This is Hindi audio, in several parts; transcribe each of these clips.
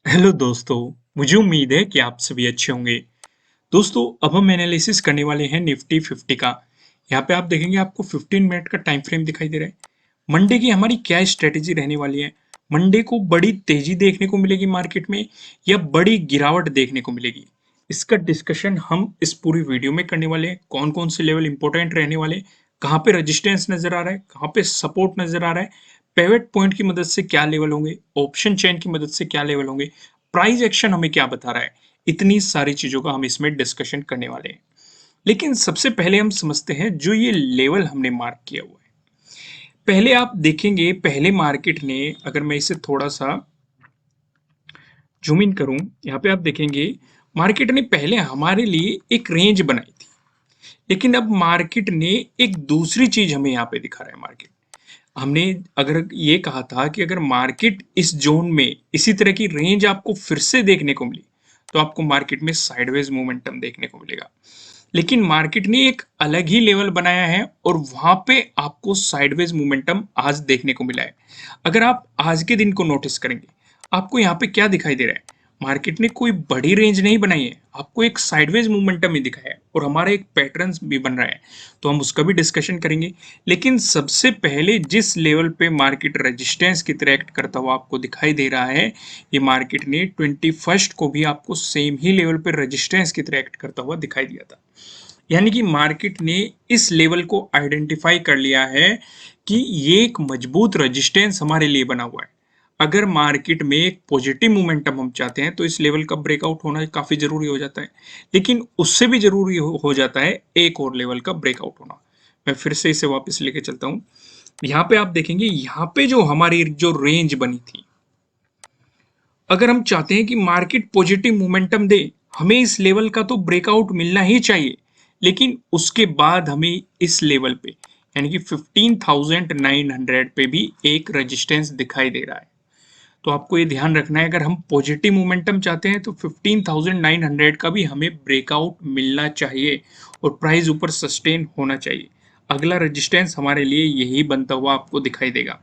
हेलो दोस्तों। मुझे उम्मीद है कि आप सभी अच्छे होंगे। दोस्तों, अब हम एनालिसिस करने वाले हैं निफ्टी 50 का। यहाँ पे आप देखेंगे आपको 15 मिनट का टाइम फ्रेम दिखाई दे रहा है। मंडे की हमारी क्या स्ट्रेटेजी रहने वाली है? मंडे को बड़ी तेजी देखने को मिलेगी मार्केट में या बड़ी गिरावट देखने को मिलेगी? इसका डिस्कशन हम इस पूरी वीडियो में करने वाले हैं। कौन कौन से लेवल इंपॉर्टेंट रहने वाले, कहाँ पे रेजिस्टेंस नजर आ रहा है, कहाँ पे सपोर्ट नजर आ रहा है, पेवेट पॉइंट की मदद से क्या लेवल होंगे, ऑप्शन चेन की मदद से क्या लेवल होंगे, प्राइस एक्शन हमें क्या बता रहा है, इतनी सारी चीजों का हम इसमें डिस्कशन करने वाले हैं। लेकिन सबसे पहले हम समझते हैं जो ये लेवल हमने मार्क किया हुआ है। पहले आप देखेंगे, पहले मार्केट ने, अगर मैं इसे थोड़ा सा जूम इन करूं, यहाँ पे आप देखेंगे मार्केट ने पहले हमारे लिए एक रेंज बनाई थी। लेकिन अब मार्केट ने एक दूसरी चीज हमें यहाँ पे दिखा रहा है। मार्केट, हमने अगर ये कहा था कि अगर मार्केट इस जोन में इसी तरह की रेंज आपको फिर से देखने को मिली तो आपको मार्केट में साइडवेज मोमेंटम देखने को मिलेगा। लेकिन मार्केट ने एक अलग ही लेवल बनाया है और वहां पे आपको साइडवेज मोमेंटम आज देखने को मिला है। अगर आप आज के दिन को नोटिस करेंगे, आपको यहाँ पे क्या दिखाई दे रहा है? मार्केट ने कोई बड़ी रेंज नहीं बनाई है, आपको एक साइडवेज मूवमेंटम ही दिखाया है और हमारा एक पैटर्न भी बन रहा है। तो हम उसका भी डिस्कशन करेंगे। लेकिन सबसे पहले जिस लेवल पे मार्केट रेजिस्टेंस की तरह एक्ट करता हुआ आपको दिखाई दे रहा है, ये मार्केट ने 21 को भी आपको सेम ही लेवल पे रेजिस्टेंस की तरह एक्ट करता हुआ दिखाई दिया था। यानी कि मार्केट ने इस लेवल को आइडेंटिफाई कर लिया है कि ये एक मजबूत रेजिस्टेंस हमारे लिए बना हुआ है। अगर मार्केट में एक पॉजिटिव मोमेंटम हम चाहते हैं तो इस लेवल का ब्रेकआउट होना काफी जरूरी हो जाता है। लेकिन उससे भी जरूरी हो जाता है एक और लेवल का ब्रेकआउट होना। मैं फिर से इसे वापस लेके चलता हूं। यहाँ पे आप देखेंगे, यहाँ पे जो हमारी जो रेंज बनी थी, अगर हम चाहते हैं कि मार्केट पॉजिटिव मोमेंटम दे, हमें इस लेवल का तो ब्रेकआउट मिलना ही चाहिए। लेकिन उसके बाद हमें इस लेवल पे, यानी कि 15,900 पे भी एक रेजिस्टेंस दिखाई दे रहा है। तो आपको ये ध्यान रखना है, अगर हम पॉजिटिव मोमेंटम चाहते हैं तो 15,900 का भी हमें ब्रेकआउट मिलना चाहिए और प्राइस ऊपर सस्टेन होना चाहिए। अगला रेजिस्टेंस हमारे लिए यही बनता हुआ आपको दिखाई देगा।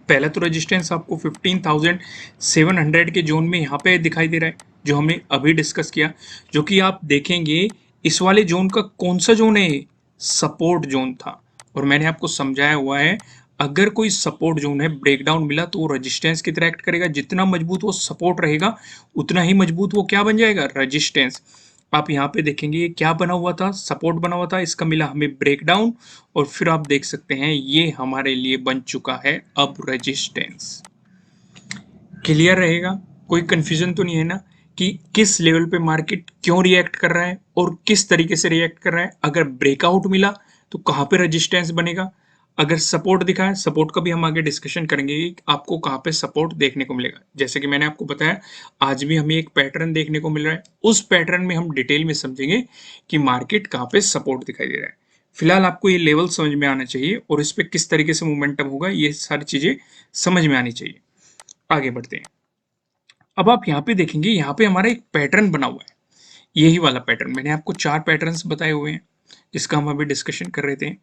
पहला तो रेजिस्टेंस आपको 15,700 के जोन में यहाँ पे दिखाई दे रहा है, जो हमने अभी डिस्कस किया। जो कि आप देखेंगे इस वाले जोन का कौन सा जोन है, सपोर्ट जोन था। और मैंने आपको समझाया हुआ है, अगर कोई सपोर्ट जोन है, ब्रेकडाउन मिला तो वो रेजिस्टेंस की तरह एक्ट करेगा। जितना मजबूत वो सपोर्ट रहेगा उतना ही मजबूत वो क्या बन जाएगा, रेजिस्टेंस। आप यहाँ पे देखेंगे ये क्या बना हुआ था, सपोर्ट बना हुआ था, इसका मिला हमें ब्रेकडाउन और फिर आप देख सकते हैं ये हमारे लिए बन चुका है अब रेजिस्टेंस। क्लियर रहेगा? कोई कंफ्यूजन तो नहीं है ना कि किस लेवल पे मार्केट क्यों रिएक्ट कर रहा है और किस तरीके से रिएक्ट कर रहा है। अगर ब्रेकआउट मिला तो कहाँ पे रेजिस्टेंस बनेगा, अगर सपोर्ट दिखा है, सपोर्ट का भी हम आगे डिस्कशन करेंगे कि आपको कहाँ पे सपोर्ट देखने को मिलेगा। जैसे कि मैंने आपको बताया, आज भी हमें एक पैटर्न देखने को मिल रहा है, उस पैटर्न में हम डिटेल में समझेंगे कि मार्केट कहाँ पे सपोर्ट दिखाई दे रहा है। फिलहाल आपको ये लेवल समझ में आना चाहिए और इस पे किस तरीके से मोमेंटम होगा, ये सारी चीजें समझ में आनी चाहिए। आगे बढ़ते हैं। अब आप यहाँ पे देखेंगे, यहाँ पे हमारा एक पैटर्न बना हुआ है। यही वाला पैटर्न, मैंने आपको 4 पैटर्न्स बताए हुए हैं जिसका हम अभी डिस्कशन कर रहे थे।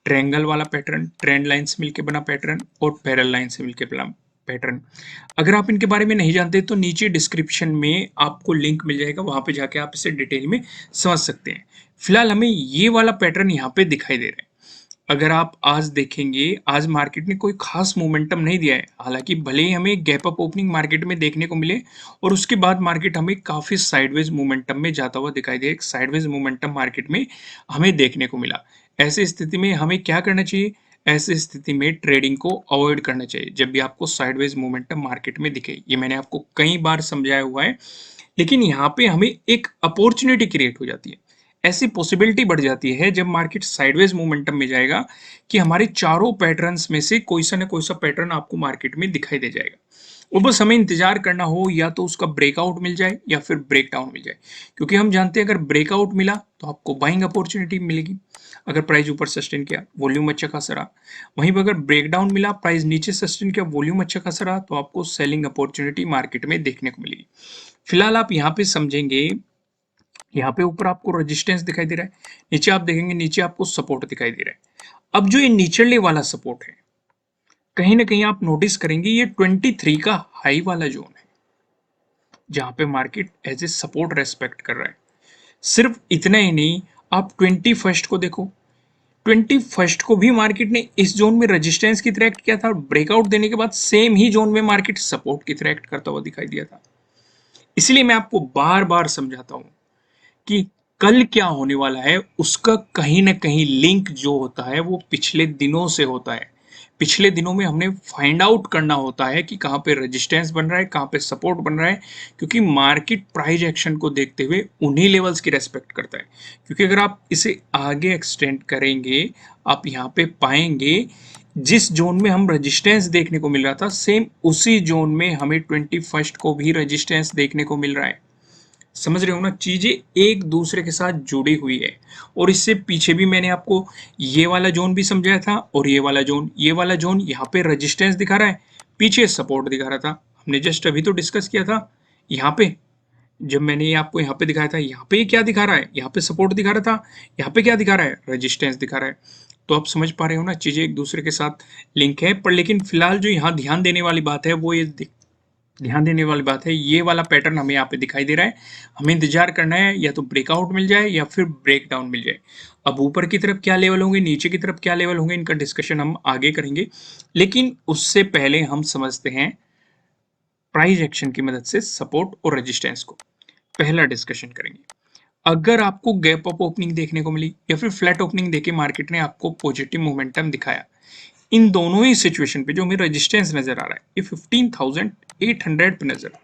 ट्रायंगल वाला पैटर्न, ट्रेंड लाइन से मिलकर बना पैटर्न और पैरेलल लाइन से मिलकर बना पैटर्न। अगर आप इनके बारे में नहीं जानते तो नीचे डिस्क्रिप्शन में आपको लिंक मिल जाएगा, वहां पे जाके आप इसे डिटेल में समझ सकते हैं। फिलहाल हमें ये वाला पैटर्न यहाँ पे दिखाई दे रहा है। अगर आप आज देखेंगे, आज मार्केट ने कोई खास मोमेंटम नहीं दिया है। हालांकि भले ही हमें गैप अप ओपनिंग मार्केट में देखने को मिले और उसके बाद मार्केट हमें काफी साइडवेज मोमेंटम में जाता हुआ दिखाई दे, एक साइडवेज मोमेंटम मार्केट में हमें देखने को मिला। ऐसी स्थिति में हमें क्या करना चाहिए? ऐसी स्थिति में ट्रेडिंग को अवॉइड करना चाहिए जब भी आपको साइडवेज मोमेंटम मार्केट में दिखे। ये मैंने आपको कई बार समझाया हुआ है। लेकिन यहाँ पे हमें एक अपॉर्चुनिटी क्रिएट हो जाती है, ऐसी पॉसिबिलिटी बढ़ जाती है जब मार्केट साइडवेज मोमेंटम में जाएगा कि हमारे चारों पैटर्न्स में से कोई सा ना कोई सा पैटर्न आपको मार्केट में दिखाई दे जाएगा। वो बस हमें इंतजार करना हो, या तो उसका ब्रेकआउट मिल जाए या फिर ब्रेकडाउन मिल जाए। क्योंकि हम जानते हैं अगर ब्रेकआउट मिला तो आपको बाइंग अपॉर्चुनिटी मिलेगी। अगर प्राइस ऊपर सस्टेन किया, वॉल्यूम अच्छा खासा रहा। वहीं पर अगर ब्रेकडाउन मिला, प्राइस नीचे सस्टेन किया, वॉल्यूम अच्छा खासा रहा, तो आपको सेलिंग अपॉर्चुनिटी मार्केट में देखने को मिलेगी। फिलहाल आप यहाँ पे समझेंगे, यहाँ पे ऊपर आपको रेजिस्टेंस दिखाई दे रहा है, नीचे आप देखेंगे नीचे आपको सपोर्ट दिखाई दे रहा है। अब जो ये निचले वाला सपोर्ट है, कहीं ना कहीं आप नोटिस करेंगे ये 23 का हाई वाला जोन है। जहाँ पे market as a support respect कर रहा है। सिर्फ इतना ही नहीं, आप 21st को देखो, 21st को भी मार्केट ने इस जोन में रेजिस्टेंस की तरह एक्ट किया था और ब्रेकआउट देने के बाद सेम ही जोन में मार्केट सपोर्ट की तरह एक्ट करता हुआ दिखाई दिया था। इसलिए मैं आपको बार बार समझाता हूं कि कल क्या होने वाला है उसका कहीं ना कहीं लिंक जो होता है वो पिछले दिनों से होता है। पिछले दिनों में हमने फाइंड आउट करना होता है कि कहाँ पे रेजिस्टेंस बन रहा है, कहाँ पे सपोर्ट बन रहा है, क्योंकि मार्केट प्राइस एक्शन को देखते हुए उन्हीं लेवल्स की रेस्पेक्ट करता है। क्योंकि अगर आप इसे आगे एक्सटेंड करेंगे, आप यहाँ पे पाएंगे जिस जोन में हम रेजिस्टेंस देखने को मिल रहा था, सेम उसी जोन में हमें 21st को भी रेजिस्टेंस देखने को मिल रहा है। समझ रहे हो ना, चीजें एक दूसरे के साथ जुड़ी हुई है। और इससे पीछे भी मैंने आपको ये वाला जोन भी समझाया था, और ये वाला जोन यहाँ पे रेजिस्टेंस दिखा रहा है, पीछे सपोर्ट दिखा रहा था। हमने जस्ट अभी तो डिस्कस किया था यहाँ पे, जब मैंने ये आपको यहाँ पे दिखाया था, यहाँ पे क्या दिखा रहा है, यहाँ पे सपोर्ट दिखा रहा था, यहाँ पे क्या दिखा रहा है, रेजिस्टेंस दिखा रहा है। तो आप समझ पा रहे हो ना, चीजें एक दूसरे के साथ लिंक है। पर लेकिन फिलहाल जो यहाँ ध्यान देने वाली बात है वो ये ध्यान देने वाली बात है, ये वाला पैटर्न हमें यहाँ पे दिखाई दे रहा है। हमें इंतजार करना है या तो ब्रेकआउट मिल जाए या फिर ब्रेक डाउन मिल जाए। अब ऊपर की तरफ क्या लेवल होंगे, नीचे की तरफ क्या लेवल होंगे, इनका डिस्कशन हम आगे करेंगे। लेकिन उससे पहले हम समझते हैं प्राइस एक्शन की मदद से सपोर्ट और रेजिस्टेंस को। पहला डिस्कशन करेंगे, अगर आपको गैप अप ओपनिंग देखने को मिली या फिर फ्लैट ओपनिंग देके मार्केट ने आपको पॉजिटिव मोमेंटम दिखाया, इन दोनों ही सिचुएशन पे जो हमें रेजिस्टेंस नजर आ रहा है ये 15,800 पे नजर आ रहा है।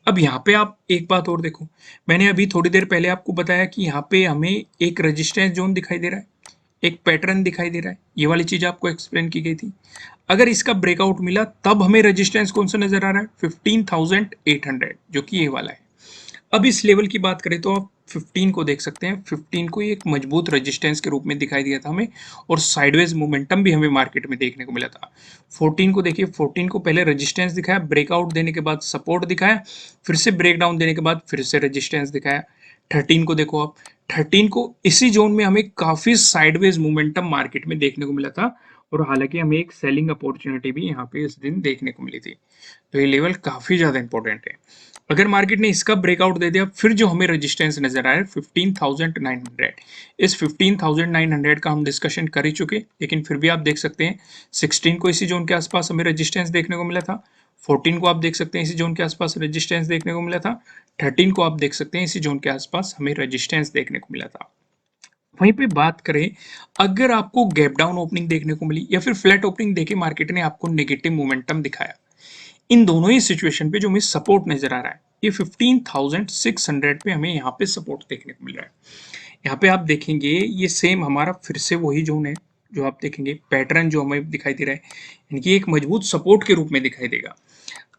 अब यहाँ पे आप एक बात और देखो, मैंने अभी थोड़ी देर पहले आपको बताया कि यहाँ पे हमें एक रेजिस्टेंस जोन दिखाई दे रहा है, एक पैटर्न दिखाई दे रहा है, ये वाली चीज आपको एक्सप्लेन की गई थी। अगर इसका ब्रेकआउट मिला तब हमें रेजिस्टेंस कौन सा नजर आ रहा है, 15,800, जो कि ये वाला है। अब इस लेवल की बात करें तो आप 15 को देख सकते हैं, 15 को एक मजबूत रेजिस्टेंस के रूप में दिखाई दिया था हमें, और साइडवेज मोमेंटम भी हमें मार्केट में देखने को मिला था। 14 को देखिए, 14 को पहले रेजिस्टेंस दिखाया, ब्रेकआउट देने के बाद सपोर्ट दिखाया, फिर से ब्रेकडाउन देने के बाद फिर से रेजिस्टेंस दिखाया। 13 को देखो आप, 13 को इसी जोन में हमें काफी साइडवेज मोमेंटम मार्केट में देखने को मिला था, और हालांकि हमें एक सेलिंग अपॉर्चुनिटी भी यहाँ पे इस दिन देखने को मिली थी। तो ये लेवल काफी ज्यादा इंपॉर्टेंट है। अगर मार्केट ने इसका ब्रेकआउट दे दिया, फिर जो हमें रेजिस्टेंस नजर आया 15,900, इस 15,900 का हम डिस्कशन कर ही चुके, लेकिन फिर भी आप देख सकते हैं 16 को इसी जोन के आसपास हमें रेजिस्टेंस देखने को मिला था, 14 को आप देख सकते हैं इसी जोन के आसपास रेजिस्टेंस देखने को मिला था, 13 को आप देख सकते हैं इसी जोन के आसपास हमें रेजिस्टेंस देखने को मिला था। वहीं पे बात करें, अगर आपको गैप डाउन ओपनिंग देखने को मिली या फिर फ्लैट ओपनिंग देके मार्केट ने आपको नेगेटिव मोमेंटम दिखाया, इन दोनों ही सिचुएशन पे जो हमें सपोर्ट नजर आ रहा है ये 15,600 पे हमें यहाँ पे सपोर्ट देखने को मिल रहा है। यहाँ पे आप देखेंगे ये सेम हमारा फिर से वही जोन है, जो आप देखेंगे पैटर्न जो हमें दिखाई दे रहा है, इनकी एक मजबूत सपोर्ट के रूप में दिखाई देगा।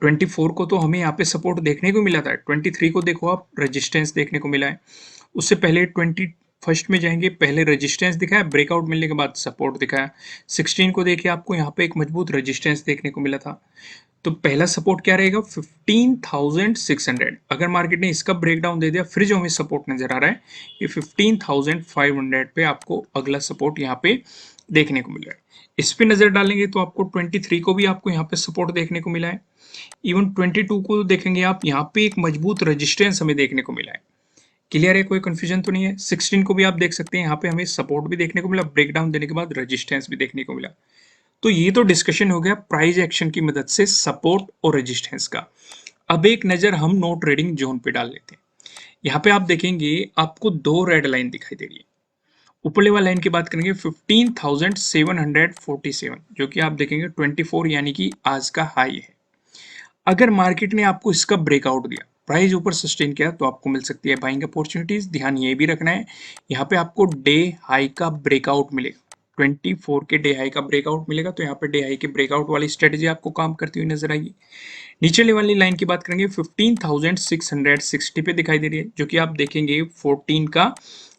24 को तो हमें यहाँ पे सपोर्ट देखने को मिला था, 23 को देखो आप रेजिस्टेंस देखने को मिला है। उससे पहले 21st में जाएंगे, पहले रेजिस्टेंस दिखाया, ब्रेकआउट मिलने के बाद सपोर्ट दिखाया। 16 को देखिए, आपको यहाँ पे एक मजबूत रेजिस्टेंस देखने को मिला था। तो पहला सपोर्ट क्या रहेगा, 15,600। अगर मार्केट ने इसका ब्रेकडाउन दे दिया, फिर जो हमें सपोर्ट नजर आ रहा है ये 15,500 पे आपको अगला सपोर्ट यहाँ पे देखने को मिल रहा है। इस पे नजर डालेंगे तो आपको 23 को भी आपको यहाँ पे सपोर्ट देखने को मिला है। इवन 22 को देखेंगे आप, यहाँ पे एक मजबूत रेजिस्टेंस हमें देखने को मिला है। क्लियर है, कोई कंफ्यूजन तो नहीं है। 16 को भी आप देख सकते हैं, यहाँ पे हमें सपोर्ट भी देखने को मिला, ब्रेकडाउन देने के बाद रेजिस्टेंस भी देखने को मिला। तो ये तो डिस्कशन हो गया प्राइस एक्शन की मदद से सपोर्ट और रेजिस्टेंस का। अब एक नजर हम नो ट्रेडिंग जोन पे डाल लेते हैं। यहाँ पे आप देखेंगे आपको दो रेड लाइन दिखाई दे रही है। ऊपर लेवल लाइन की बात करेंगे 15,747, जो कि आप देखेंगे 24 यानी कि आज का हाई है। अगर मार्केट ने आपको इसका ब्रेकआउट दिया, प्राइस ऊपर सस्टेन किया, तो आपको मिल सकती है बाइंग अपॉर्चुनिटीज। ध्यान ये भी रखना है, यहाँ पे आपको डे हाई का ब्रेकआउट मिलेगा, 24 के डे हाई का ब्रेकआउट मिलेगा, तो यहाँ पे डे हाई के ब्रेकआउट वाली स्ट्रेटेजी आपको काम करती हुई नजर आएगी। नीचे वाली लाइन की बात करेंगे 15,660 पे दिखाई दे रही है, जो कि आप देखेंगे 14 का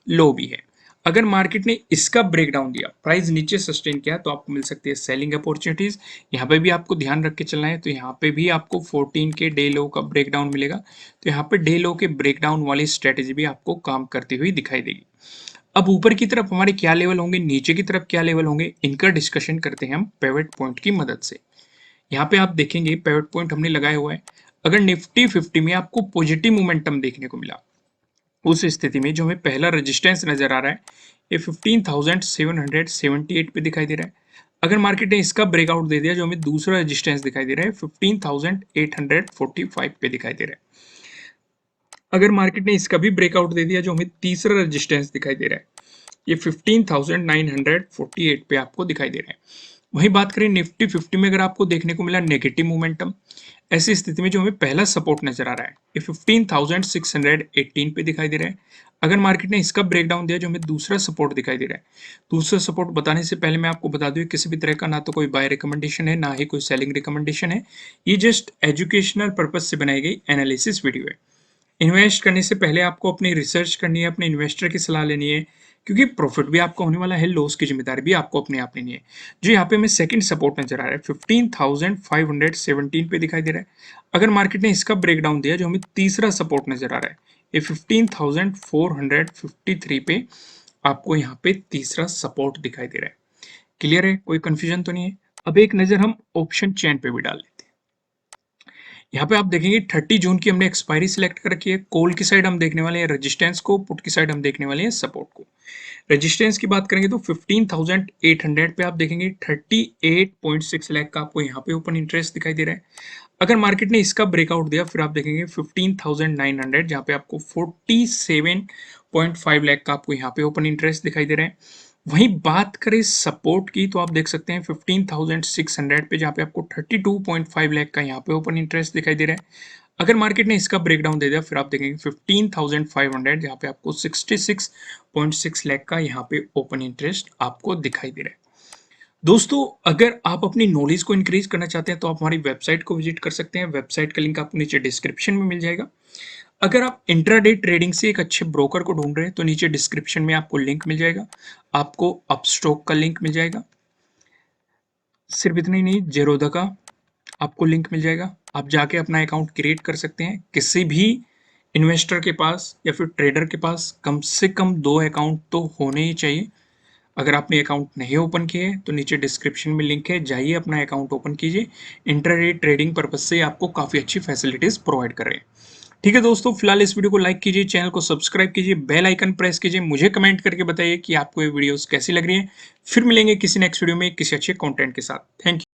लो भी है। अगर मार्केट ने इसका ब्रेकडाउन दिया, प्राइस नीचे सस्टेन किया, तो आपको मिल सकती है सेलिंग अपॉर्चुनिटीज। यहाँ पे भी आपको ध्यान रख के चलना है, तो यहाँ पे भी आपको 14 के डे लो का ब्रेकडाउन मिलेगा, तो यहाँ पे डे लो के ब्रेकडाउन वाली स्ट्रेटेजी भी आपको काम करती हुई दिखाई देगी। अब ऊपर की तरफ हमारे क्या लेवल होंगे, नीचे की तरफ क्या लेवल होंगे, इनका डिस्कशन करते हैं हम पिवट पॉइंट की मदद से। यहाँ पे आप देखेंगे पिवट पॉइंट हमने लगाया हुआ है। अगर निफ्टी 50 में आपको पॉजिटिव मोमेंटम देखने को मिला, उस स्थिति में जो हमें पहला रेजिस्टेंस नजर आ रहा है ये 15,778 पे दिखाई दे रहा है। अगर मार्केट ने इसका ब्रेकआउट दे दिया, जो हमें दूसरा रेजिस्टेंस दिखाई दे रहा है 15,845 पे दिखाई दे रहा है। अगर मार्केट ने इसका भी ब्रेकआउट दे दिया, जो हमें तीसरा रेजिस्टेंस दिखाई दे रहा है ये 15,948 पे आपको दिखाई दे रहा है। वहीं बात करें निफ्टी 50 में, अगर आपको देखने को मिला नेगेटिव मोमेंटम, ऐसी स्थिति में जो हमें पहला सपोर्ट नजर आ रहा है ये 15,618 पे दिखाई दे रहा है। अगर मार्केट ने इसका ब्रेकडाउन दिया, जो हमें दूसरा सपोर्ट दिखाई दे रहा है, दूसरा सपोर्ट बताने से पहले मैं आपको बता दूं किसी भी तरह का ना तो कोई बाय रिकमेंडेशन है, ना ही कोई सेलिंग रिकमेंडेशन है। ये जस्ट एजुकेशनल पर्पज से बनाई गई एनालिसिस वीडियो है। इन्वेस्ट करने से पहले आपको अपनी रिसर्च करनी है, अपने इन्वेस्टर की सलाह लेनी है, क्योंकि प्रॉफिट भी आपका होने वाला है, लॉस की जिम्मेदारी भी आपको अपने आप लेनी है। जो यहाँ पे हमें सेकंड सपोर्ट नजर आ रहा है 15,517 पे दिखाई दे रहा है। अगर मार्केट ने इसका ब्रेकडाउन दिया, जो हमें तीसरा सपोर्ट नजर आ रहा है ये 15,453 पे आपको यहाँ पे तीसरा सपोर्ट दिखाई दे रहा है। क्लियर है? कोई कंफ्यूजन तो नहीं है? अब एक नजर हम ऑप्शन चेन पे भी डाल लेते हैं। यहाँ पे आप देखेंगे 30 जून की हमने एक्सपायरी सिलेक्ट कर रखी है। कॉल की साइड हम देखने वाले हैं रेजिस्टेंस को, पुट की साइड हम देखने वाले हैं सपोर्ट को। रेजिस्टेंस की बात करेंगे तो 15,800 पे आप देखेंगे 38.6 लाख का आपको यहाँ पे ओपन इंटरेस्ट दिखाई दे रहा है। अगर मार्केट ने इसका ब्रेकआउट दिया, फिर आप देखेंगे 15,900, जहाँ पे आपको 47.5 लाख का आपको यहाँ पे ओपन इंटरेस्ट दिखाई दे रहा है। वहीं बात करें सपोर्ट की, तो आप देख सकते हैं 15,600 पे, जहाँ पे आपको 32.5 लाख का यहाँ पे ओपन इंटरेस्ट दिखाई दे रहा है। अगर मार्केट ने इसका ब्रेकडाउन दे दिया, फिर आप देखेंगे 15,500, जहाँ पे आपको 66.6 लाख का यहाँ पे ओपन इंटरेस्ट आपको दिखाई दे रहा है। दोस्तों, अगर आप अपनी नॉलेज को इंक्रीज करना चाहते हैं तो आप हमारी वेबसाइट को विजिट कर सकते हैं। वेबसाइट का लिंक आपको नीचे डिस्क्रिप्शन में मिल जाएगा। अगर आप इंट्राडे ट्रेडिंग से एक अच्छे ब्रोकर को ढूंढ रहे हैं तो नीचे डिस्क्रिप्शन में आपको लिंक मिल जाएगा। आपको अपस्टॉक का लिंक मिल जाएगा। सिर्फ इतना ही नहीं, जेरोधा का आपको लिंक मिल जाएगा। आप जाके अपना अकाउंट क्रिएट कर सकते हैं। किसी भी इन्वेस्टर के पास या फिर ट्रेडर के पास कम से कम 2 अकाउंट तो होने ही चाहिए। अगर आपने अकाउंट नहीं ओपन किए हैं तो नीचे डिस्क्रिप्शन में लिंक है, जाइए अपना अकाउंट ओपन कीजिए। इंट्राडे ट्रेडिंग पर्पज से आपको काफ़ी अच्छी फैसिलिटीज़ प्रोवाइड कर रहे हैं। ठीक है दोस्तों, फिलहाल इस वीडियो को लाइक कीजिए, चैनल को सब्सक्राइब कीजिए, बेल आइकन प्रेस कीजिए। मुझे कमेंट करके बताइए कि आपको ये वीडियोस कैसी लग रही है। फिर मिलेंगे किसी नेक्स्ट वीडियो में किसी अच्छे कंटेंट के साथ। Thank you.